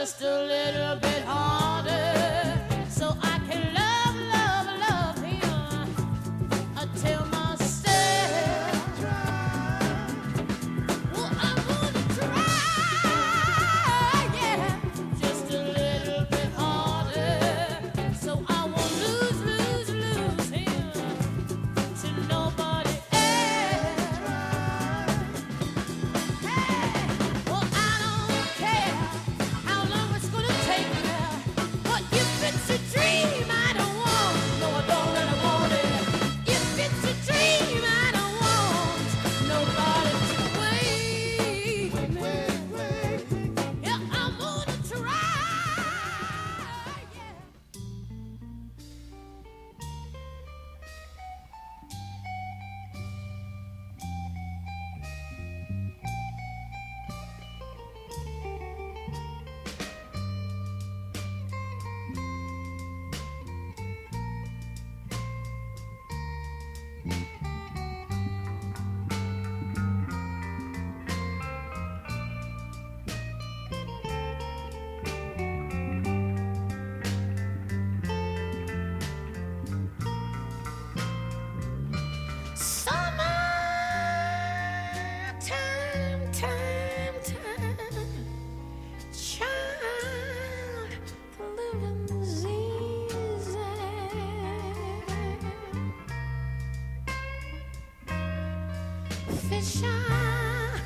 just a little bit harder, so I can love, love, love him until myself. Well, I'm gonna try, yeah, just a little bit harder, so I won't lose, lose, lose him to nobody else. Well, I don't care how long it's gonna take me, but if it's a dream I don't want, no, I don't really want it. If it's a dream I don't want nobody to wait me. Yeah, I'm gonna try. Yeah. Summertime, time, child, the living's easy. Fish are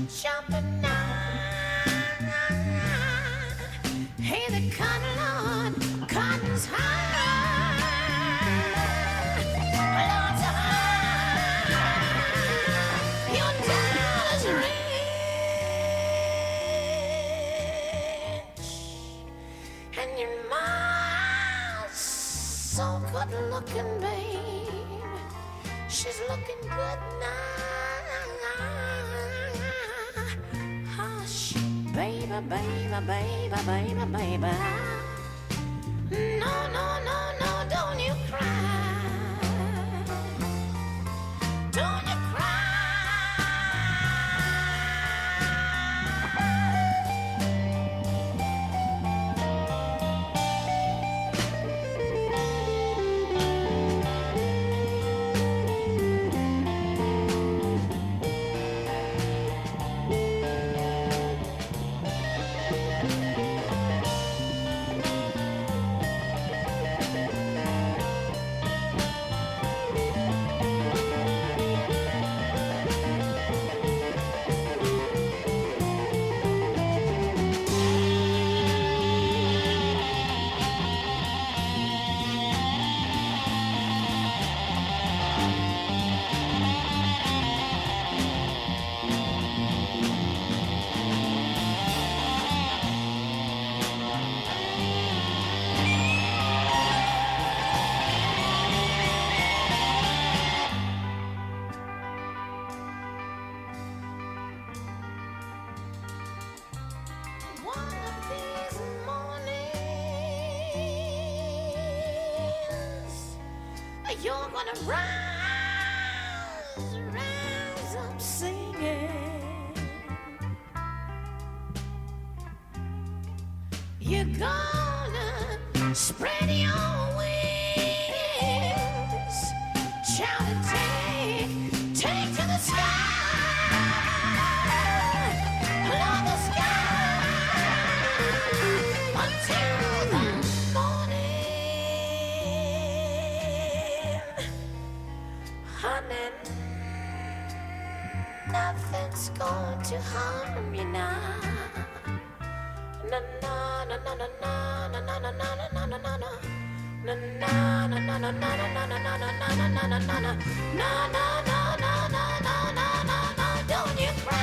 jumping out. Hey, the cotton, Lord, cotton's high. Lord's high. Your dollar's rich, and your mom's so good looking, babe. She's looking good now. Hush, baby, baby, baby, baby, baby. No, no, no, no, don't you cry. Don't you cry. One of these mornings, you're gonna rise, rise up singing. You're gonna spread your wings, shout and take to the sky. Love the sky until the morning, honey. Nothing's going to harm you now. Na na na na na na na na na na na na na na. Na na na na na na na na na na na na na na na na. Na na na na na na na na na. Don't you cry.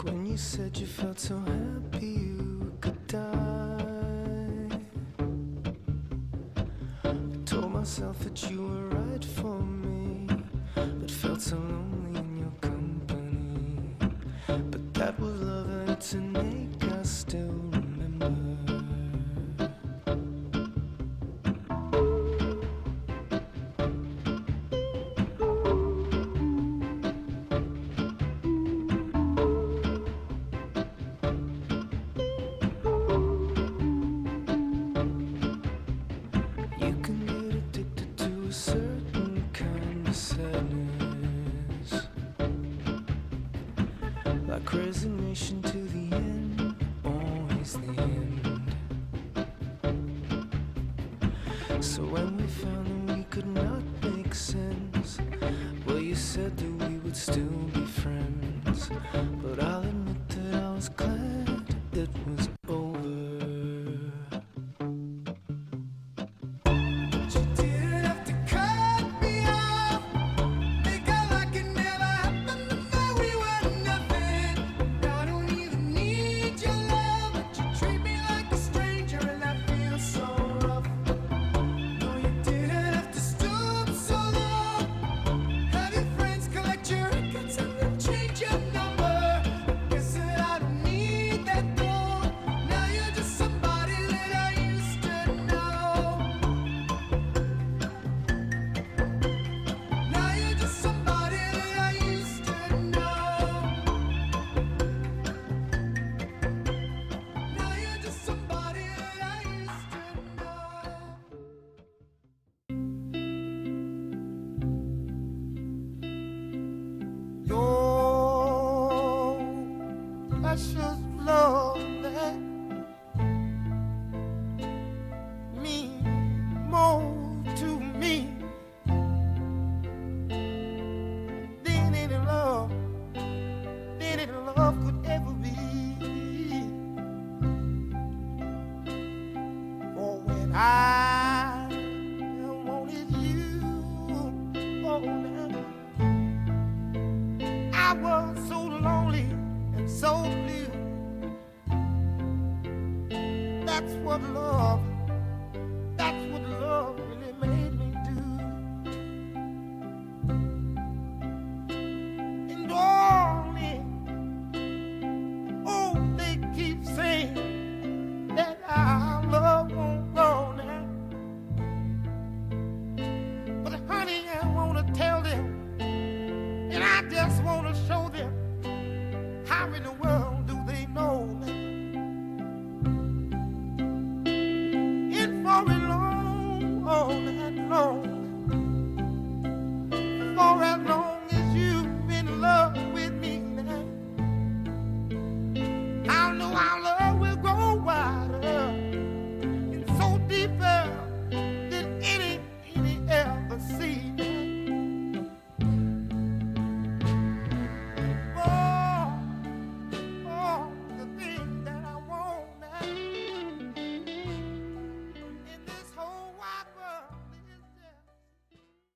when you said you felt so happy you could die. I told myself that you were right for me, but felt so lonely in your company. But that was love and it's an ache I still remember. You can get addicted to a certain kind of sadness, like resignation to the end, always the end. So when we found that we could not make sense, well, you said that we would still be friends. But I'll admit that I was glad it was over. You didn't have to cut me off, make out like it never happened, and that we were nothing. I don't even need your love, but you treat me like a stranger, and that feels so rough. No, you didn't have to stoop so low, have your friends collect your records and then change your number. Guess that I don't need that though. Now you're just somebody that I used to know. Now you're just somebody that I used to know. Now you're just somebody that I used to know. Your precious love that means more to me than any love could ever be. For when I wanted you, oh, now I was so lonely and so blue. That's what love really made me do. And darling, oh, they keep saying that our love won't grow now. But honey, I wanna tell them, and I just wanna show them how in the